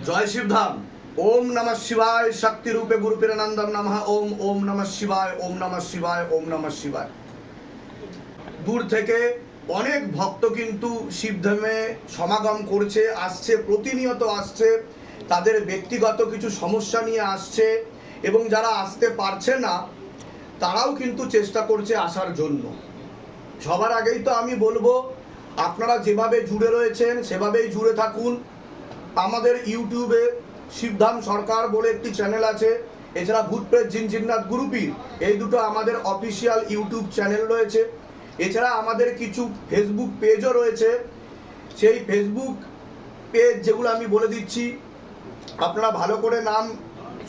জয় শিবধাম। ওম নমঃ শিবায়। শক্তি রূপে গুরুপিরানন্দম নমঃ। ওম ওম নমঃ শিবায়। ওম নমঃ শিবায়। ওম নমঃ শিবায়। দূর থেকে অনেক ভক্ত কিন্তু শিবধামে সমাগম করছে, আসছে, প্রতিনিয়ত আসছে। তাদের ব্যক্তিগত কিছু সমস্যা নিয়ে আসছে এবং যারা আসতে পারছে না তারাও কিন্তু চেষ্টা করছে আসার জন্য। সবার আগেই তো আমি বলবো, আপনারা যেভাবে জুড়ে রয়েছেন সেভাবেই জুড়ে থাকুন। আমাদের ইউটিউবে শিবধাম সরকার বলে একটি চ্যানেল আছে, এছাড়া ভূতপ্রেত জিনজিন্নাত গুরুপীর, এই দুটো আমাদের অফিসিয়াল ইউটিউব চ্যানেল রয়েছে। এছাড়া আমাদের কিছু ফেসবুক পেজও রয়েছে। সেই ফেসবুক পেজ যেগুলো আমি বলে দিচ্ছি, আপনারা ভালো করে নাম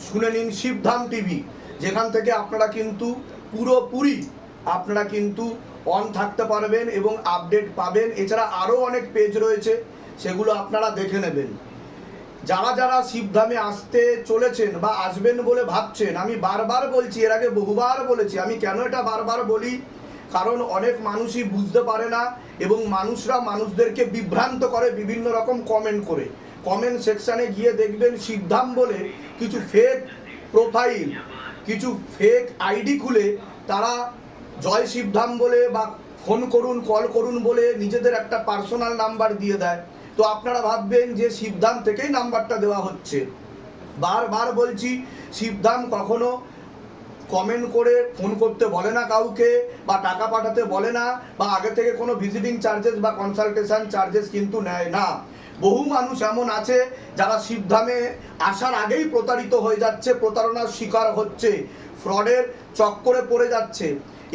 শুনে নিন, শিবধাম টিভি, যেখান থেকে আপনারা কিন্তু পুরোপুরি আপনারা কিন্তু অন থাকতে পারবেন এবং আপডেট পাবেন। এছাড়া আরও অনেক পেজ রয়েছে, সেগুলো আপনারা দেখে নেবেন। যারা যারা শিবধামে আসতে চলেছেন বা আসবেন বলে ভাবছেন, আমি বারবার বলছি, এর আগে বহুবার বলেছি, আমি কেন এটা বারবার বলি, কারণ অনেক মানুষই বুঝতে পারে না এবং মানুষরা মানুষদেরকে বিভ্রান্ত করে বিভিন্ন রকম কমেন্ট করে। কমেন্ট সেকশানে গিয়ে দেখবেন শিবধাম বলে কিছু ফেক প্রোফাইল, কিছু ফেক আইডি খুলে তারা জয় শিবধাম বলে বা ফোন করুন, কল করুন বলে নিজেদের একটা পার্সোনাল নাম্বার দিয়ে দেয়। তো আপনারা ভাববেন যে শিবধাম থেকেই নাম্বারটা দেওয়া হচ্ছে। বারবার বলছি, শিবধাম কখনো কমেন্ট করে ফোন করতে বলে না কাউকে, বা টাকা পাঠাতে বলে না, বা আগে থেকে কোনো ভিজিটিং চার্জেস বা কনসালটেশন চার্জেস কিন্তু নেয় না। বহু মানুষ এমন আছে যারা শিবধামে আসার আগেই প্রতারিত হয়ে যাচ্ছে, প্রতারণার শিকার হচ্ছে, ফ্রডের চক্করে পড়ে যাচ্ছে।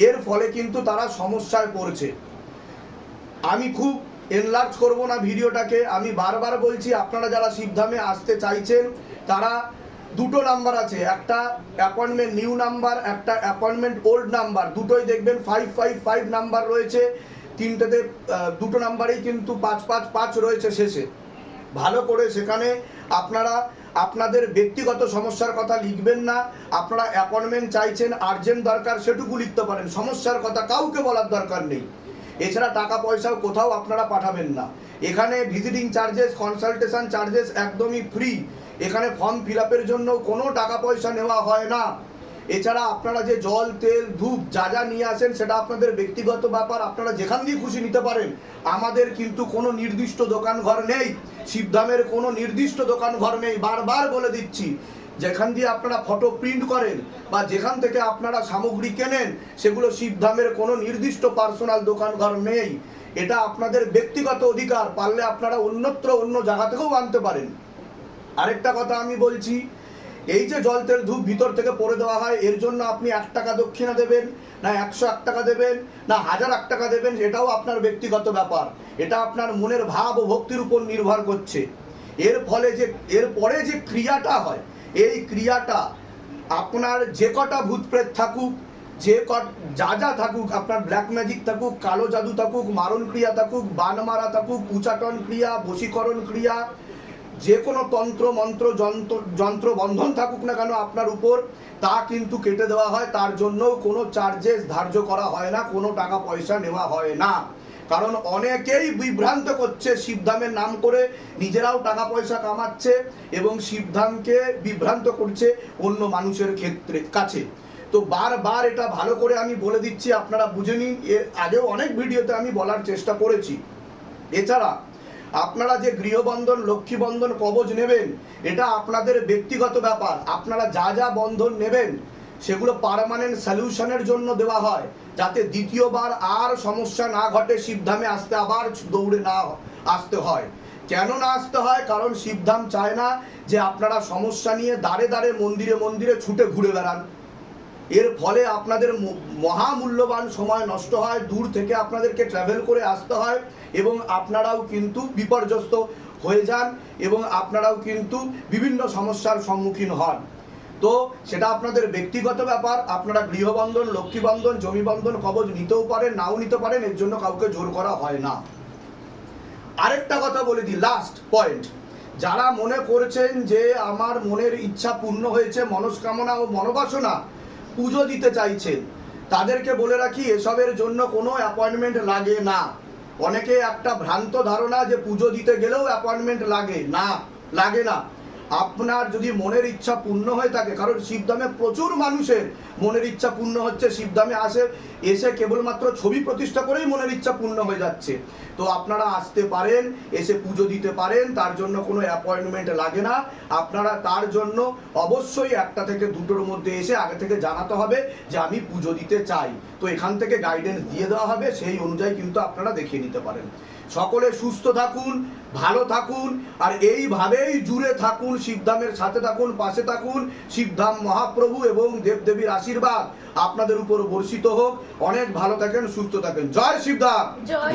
এর ফলে কিন্তু তারা সমস্যায় পড়ছে। আমি খুব এনলার্জ করব না ভিডিওটাকে, আমি বারবার বলছি, আপনারা যারা শিবধামে আসতে চাইছেন তারা দুটো নাম্বার আছে, একটা অ্যাপয়েন্টমেন্ট নিউ নাম্বার, একটা অ্যাপয়েন্টমেন্ট ওল্ড নাম্বার, দুটোই দেখবেন 555 নাম্বার রয়েছে। তিনটেতে দুটো নাম্বারেই কিন্তু 555 রয়েছে শেষে। ভালো করে সেখানে আপনারা আপনাদের ব্যক্তিগত সমস্যার কথা লিখবেন না। আপনারা অ্যাপয়েন্টমেন্ট চাইছেন, আর্জেন্ট দরকার, সেটুকু লিখতে পারেন, সমস্যার কথা কাউকে বলার দরকার নেই। এছাড়া টাকা পয়সাও কোথাও আপনারা পাঠাবেন না। এখানে ভিজিটিং চার্জেস, কনসালটেশন চার্জেস একদমই ফ্রি। এখানে ফর্ম ফিল আপের জন্য কোনো টাকা পয়সা নেওয়া হয় না। এছাড়া আপনারা যে জল, তেল, ধূপ যা যা নিয়ে আসেন সেটা আপনাদের ব্যক্তিগত ব্যাপার, আপনারা যেখান দিয়ে খুশি নিতে পারেন। আমাদের কিন্তু কোনো নির্দিষ্ট দোকান ঘর নেই, শিবধামের কোনো নির্দিষ্ট দোকান ঘর নেই, বারবার বলে দিচ্ছি। যেখান দিয়ে আপনারা ফটো প্রিন্ট করেন বা যেখান থেকে আপনারা সামগ্রী কেনেন, সেগুলো শিবধামের কোনো নির্দিষ্ট পার্সোনাল দোকান ঘর নেই। এটা আপনাদের ব্যক্তিগত অধিকার, পারলে আপনারা অন্যত্র অন্য জায়গা থেকেও আনতে পারেন। আরেকটা কথা আমি বলছি, এই যে জল, তেল, ধূপ ভিতর থেকে পড়ে দেওয়া হয়, এর জন্য আপনি 1 টাকা দক্ষিণা দেবেন, না 101 টাকা দেবেন, না 1001 টাকা দেবেন, এটাও আপনার ব্যক্তিগত ব্যাপার। এটা আপনার মনের ভাব ও ভক্তির উপর নির্ভর করছে। এর ফলে যে এরপরে যে ক্রিয়াটা হয়, এই ক্রিয়াটা আপনার যে কটা ভূতপ্রেত থাকুক, যা যা থাকুক, আপনার ব্ল্যাক ম্যাজিক থাকুক, কালো জাদু থাকুক, মারণ ক্রিয়া থাকুক, বান মারা থাকুক, উচাটন ক্রিয়া, বশীকরণ ক্রিয়া, যে কোনো তন্ত্র মন্ত্র যন্ত্র বন্ধন থাকুক না কেন আপনার উপর, তা কিন্তু কেটে দেওয়া হয়। তার জন্য কোনো চার্জেস ধার্য করা হয় না, কোনো টাকা পয়সা নেওয়া হয় না। কারণ অনেকেই বিভ্রান্ত করছে, শিবধামের নাম করে নিজেরাও টাকা পয়সা কামাচ্ছে এবং শিবধামকে বিভ্রান্ত করছে অন্য মানুষের কাছে। তো বারবার এটা ভালো করে আমি বলে দিচ্ছি, আপনারা বুঝে নিন। এর আগেও অনেক ভিডিওতে আমি বলার চেষ্টা করেছি। এছাড়া আপনারা যে গৃহবন্ধন, লক্ষ্মী বন্ধন, কবচ নেবেন, এটা আপনাদের ব্যক্তিগত ব্যাপার। আপনারা যা যা বন্ধন নেবেন সেগুলো পার্মানেন্ট সলিউশনের জন্য দেওয়া হয়, যাতে দ্বিতীয়বার আর সমস্যা না ঘটে, শিবধামে আসতে আবার দৌড়ে না আসতে হয়। কেন না আসতে হয়? কারণ শিবধাম চায় না যে আপনারা সমস্যা নিয়ে দাঁড়ে দাঁড়ে মন্দিরে মন্দিরে ছুটে ঘুরে বেড়ান। এর ফলে আপনাদের মহামূল্যবান সময় নষ্ট হয়, দূর থেকে আপনাদেরকে ট্রাভেল করে আসতে হয় এবং আপনারাও কিন্তু বিপর্যস্ত হয়ে যান এবং আপনারাও কিন্তু বিভিন্ন সমস্যার সম্মুখীন হন। তো সেটা আপনাদের ব্যক্তিগত ব্যাপার। আপনারা গৃহবন্ধন, লক্ষ্মীবন্ধন, জমিবন্ধন, কবচ নিতেও পারেন, নাও নিতে পারেন, এর জন্য কাউকে জোর করা হয় না। আরেকটা কথা বলে দিই, লাস্ট পয়েন্ট, যারা মনে করছেন যে আমার মনের ইচ্ছা পূর্ণ হয়েছে, মনস্কামনা ও মনোবাসনা পুজো দিতে চাইছেন, তাদেরকে বলে রাখি, এসবের জন্য কোনো অ্যাপয়েন্টমেন্ট লাগে না। অনেকে একটা ভ্রান্ত ধারণা যে পুজো দিতে গেলেও অ্যাপয়েন্টমেন্ট লাগে না, লাগে না। আপনার যদি মনের ইচ্ছা পূর্ণ হয়ে থাকে, কারণ শিবধামে প্রচুর মানুষের মনের ইচ্ছা পূর্ণ হচ্ছে, শিবধামে এসে কেবলমাত্র ছবি প্রতিষ্ঠা করেই মনের ইচ্ছা পূর্ণ হয়ে যাচ্ছে। তো আপনারা আসতে পারেন, এসে পুজো দিতে পারেন, তার জন্য কোনো অ্যাপয়েন্টমেন্ট লাগে না। আপনারা তার জন্য অবশ্যই 1টা থেকে 2টোর মধ্যে এসে আগে থেকে জানাতে হবে যে আমি পুজো দিতে চাই। তো এখান থেকে গাইডেন্স দিয়ে দেওয়া হবে, সেই অনুযায়ী কিন্তু আপনারা দেখিয়ে নিতে পারেন। সকলে সুস্থ থাকুন, ভালো থাকুন, আর এইভাবেই জুড়ে থাকুন, শিবধামের সাথে থাকুন, পাশে থাকুন। শিবধাম মহাপ্রভু এবং দেবদেবীর আশীর্বাদ আপনাদের উপর বর্ষিত হোক। অনেক ভালো থাকেন, সুস্থ থাকেন। জয় শিবধাম, জয়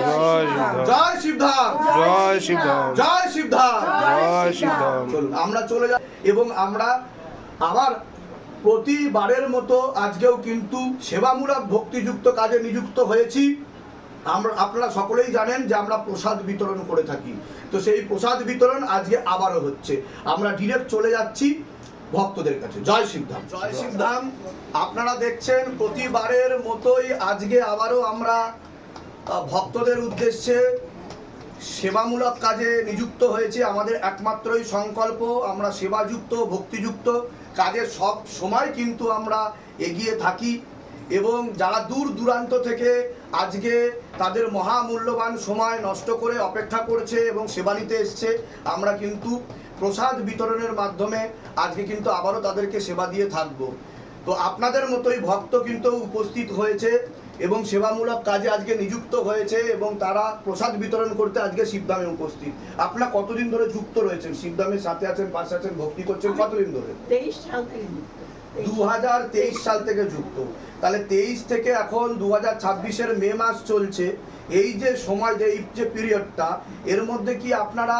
জয় শিবধাম, জয় শিবধাম, জয় শিবধাম, জয় শিবধাম। চলুন আমরা চলে যাই। এবং আমরা আবার প্রতিবারের মতো আজকেও কিন্তু সেবামূলক ভক্তিযুক্ত কাজে নিযুক্ত হয়েছি। আপনারা সকলেই জানেন যে আমরা প্রসাদ বিতরণ করে থাকি। তো সেই প্রসাদ বিতরণ আজকে আবারও হচ্ছে। আমরা ডিরেক্ট চলে যাচ্ছি ভক্তদের কাছে। জয় শিবধাম, জয় শিবধাম। আপনারা দেখছেন প্রতিবারের মতোই আজকে আবারও আমরা ভক্তদের উদ্দেশ্যে সেবামূলক কাজে নিযুক্ত হয়েছে। আমাদের একমাত্রই সংকল্প, আমরা সেবাযুক্ত ভক্তিযুক্ত কাজে সব সময় কিন্তু আমরা এগিয়ে থাকি। এবং যারা দূর দূরান্ত থেকে আজকে তাদের মহামূল্যবান সময় নষ্ট করে অপেক্ষা করছে এবং সেবা নিতে এসছে, আমরা কিন্তু প্রসাদ বিতরণের মাধ্যমে আজকে কিন্তু আবারও তাদেরকে সেবা দিয়ে থাকব। তো আপনাদের মতোই ভক্ত কিন্তু উপস্থিত হয়েছে এবং সেবামূলক কাজে আজকে নিযুক্ত হয়েছে এবং তারা প্রসাদ বিতরণ করতে আজকে শিবধামে উপস্থিত। আপনারা কতদিন ধরে যুক্ত রয়েছেন শিবধামের সাথে, আছেন পাশে আছেন, ভক্তি করছেন কতদিন ধরে? 23 সাল থেকে যুক্ত। 2023 সাল থেকে যুক্ত। তাহলে 23 থেকে এখন 2026-এর মে মাস চলছে। এই যে সময়, যে এই যে পিরিয়ডটা, এর মধ্যে কি আপনারা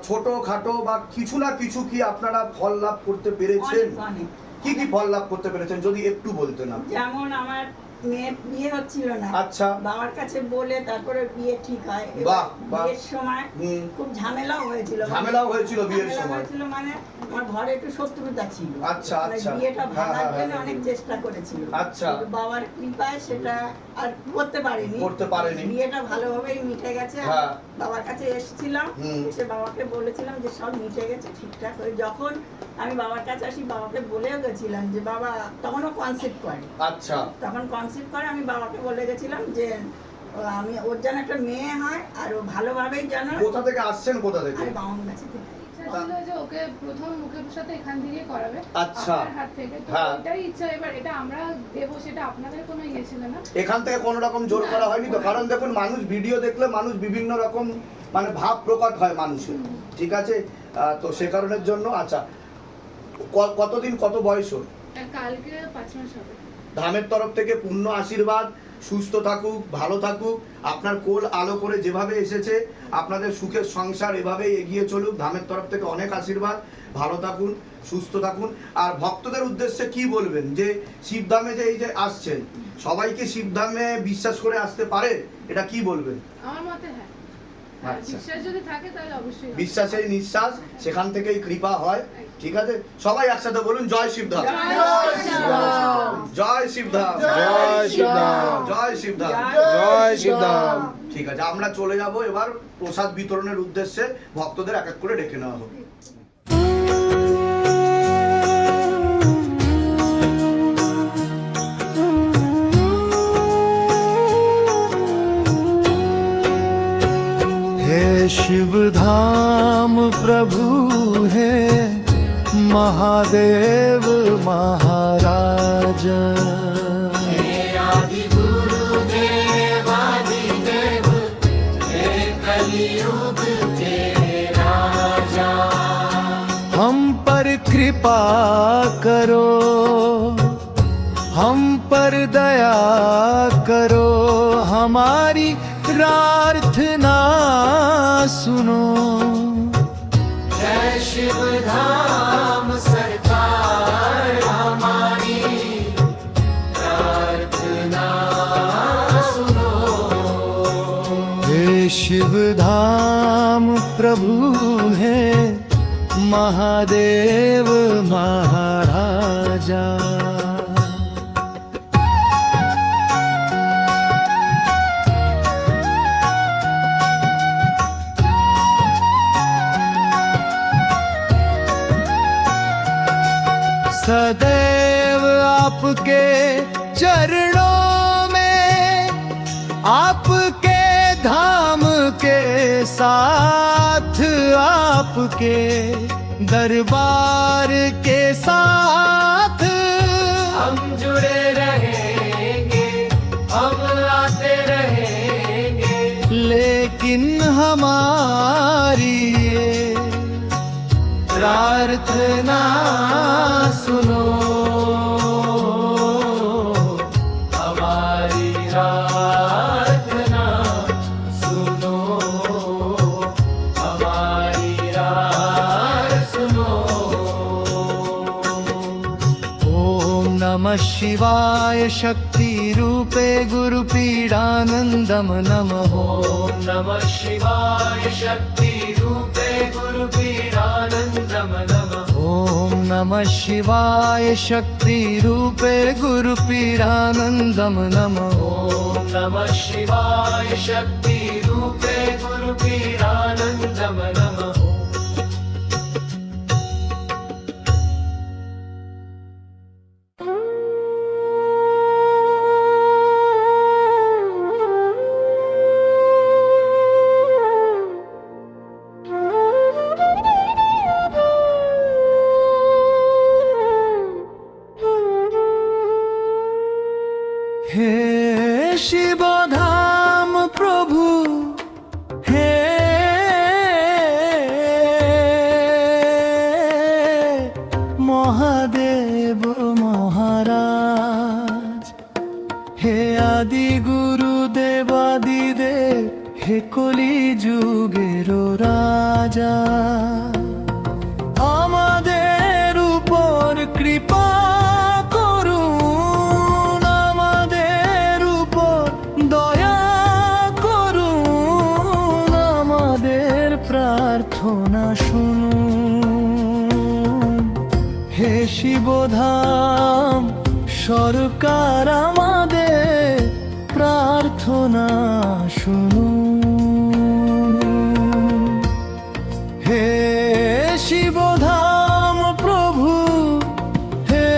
ছোটখাটো বা কিছু না কিছু কি আপনারা ফল লাভ করতে পেরেছেন? অনেক। কি কি ফল লাভ করতে পেরেছেন যদি একটু বলতেন আপনি? যেমন আমার মেয়ের বিয়ে হচ্ছিল না, আচ্ছা। বাবার কাছে বলে তারপরে বিয়ে ঠিক হয়। এবার বাহ, বাহ। বিয়ের সময় খুব ঝামেলাও হয়েছিল। ঝামেলাও হয়েছিল বিয়ের ঝামেলা সময়? হয়েছিল মানে আমার ঘরে একটু শত্রুতা ছিল। আচ্ছা, মানে আচ্ছা। বিয়েটা হ্যাঁ, ভাঙার হ্যাঁ, জন্য হ্যাঁ। অনেক চেষ্টা করেছিল। আচ্ছা। কিন্তু বাবার কৃপায় সেটা আর করতে পারেনি। বিয়েটা ভালোভাবেই মিটে গেছে। হ্যাঁ। বাবার কাছে এসেছিলাম, এসে বাবাকে বলেছিলাম যে সব মিটে গেছে ঠিকঠাক হয়ে। যখন আমি বাবার কাছে আসি, বাবাকে বলেও গেছিলাম যে বাবা, তখনও কনসেপ্ট করে। আচ্ছা। তখন কনসেপ্ট করে আমি বাবাকে বলে গেছিলাম যে আমি ওর যেন একটা মেয়ে হয় আর ও ভালোভাবেই যেন। কোথা থেকে আসছেন, কোথা থেকে? আমি বাবার কাছে থেকে। ছিল যে ওকে প্রথম মুখের সাথে এখান থেকে করাবে, আচ্ছা। আপনার হাত থেকে। তো হ্যাঁ। এটাই ইচ্ছা। এবার এটা আমরা দেবো, সেটা আপনাদের কোনো ইয়ে ছিল না। এখান থেকে কোনো রকম জোর করা হয়নি তো? কারণ দেখুন, মানুষ ভিডিও দেখলে মানুষ বিভিন্ন রকম মানে ভাব প্রকট হয় মানুষের, ঠিক আছে? তো সে কারণের জন্য। আচ্ছা, কতদিন, কত বয়স ওর? কালকে 5 মাস হবে। ধামের তরফ থেকে পূর্ণ আশীর্বাদ, সুস্থ থাকুক, ভালো থাকুক, আপনার কোল আলো করে যেভাবে এসেছে আপনাদের সুখের সংসার এভাবেই এগিয়ে চলুক। ধামের তরফ থেকে অনেক আশীর্বাদ, ভালো থাকুন, সুস্থ থাকুন। আর ভক্তদের উদ্দেশ্যে কি বলবেন যে শিবধামে যে এই যে আসছেন, সবাই কি শিবধামে বিশ্বাস করে আসতে পারে? এটা কি বলবেন? আমার মতে হ্যাঁ। আচ্ছা। বিশ্বাস যদি থাকে তাহলে অবশ্যই হবে। বিশ্বাসেই নিঃশ্বাস, সেখান থেকেই কৃপা হয়, ঠিক আছে? সবাই একসাথে বলুন জয় শিবধাম, জয় শিবধাম, জয় শিবধাম, জয় শিবধাম, জয় শিবধাম। ঠিক আছে, আমরা চলে যাব এবার প্রসাদ বিতরণের উদ্দেশ্যে। ভক্তদের এক এক করে ডেকে নেওয়া হবে। हे शिव धाम प्रभु है महादेव महाराज। हम पर कृपा करो, हम पर दया करो, हमारी प्रार्थना सुनो। जय शिव धाम सरकार, हमारी प्रार्थना सुनो। हे शिव धाम प्रभु है महादेव महाराजा। सदैव आपके चरणों में, आपके धाम के साथ आपके दरबार के साथ हम जुड़े रहेंगे, हम आते रहेंगे, लेकिन हमारी ये प्रार्थना सुनो, हमारी प्रार्थना सुनो, हमारी प्रार्थना सुनो। ओम नमः शिवाय शक्ति रूपे गुरु पीडानंदम नमः। ओम नमः शिवाय शक्ति रूपे गुरु पीडानंदम नमः। ओम नमः शिवाय शक्ति रूपे गुरु पीडानंदम नमः। ओम नमः शिवाय शक्ति रूपे गुरु पीडानंदम नमः। हे शिवधाम प्रभु, हे महादेव महाराज, हे आदि गुरु देवादिदेव, हे कली যুগেরও রাজা, আমাদের উপর কৃপা করুন, আমাদের উপর দয়া করুন, আমাদের প্রার্থনা শুনুন। হে শিবধাম সরকার, আমাদের প্রার্থনা শুনুন। হে শিবধাম প্রভু, হে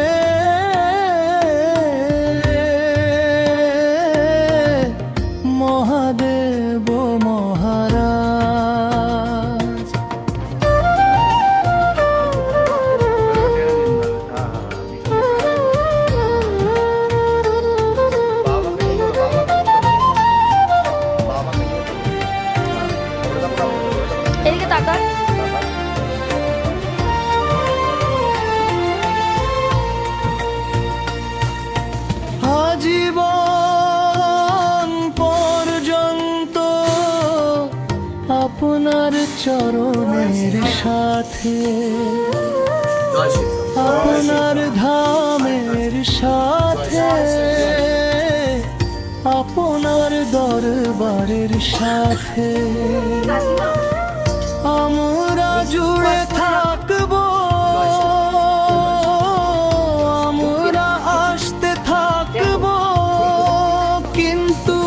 মহাদেব মহারাজ। এদিকে তাকা। আজীবন পর্যন্ত আপনার চরণের সাথে, আপনার ধামের সাথে, আপনার দরবারের সাথে আমরা জুড়ে থাকবো, আমরা আসতে থাকবো, কিন্তু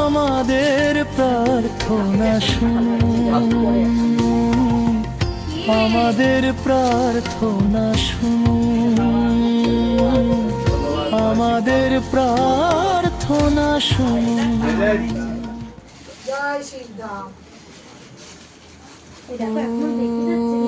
আমাদের প্রার্থনা শুনুন, আমাদের প্রার্থনা শুনুন, আমাদের প্রার্থনা শুনুন। জয় শিবধাম। এই দেখো এখন দেখে যাচ্ছে।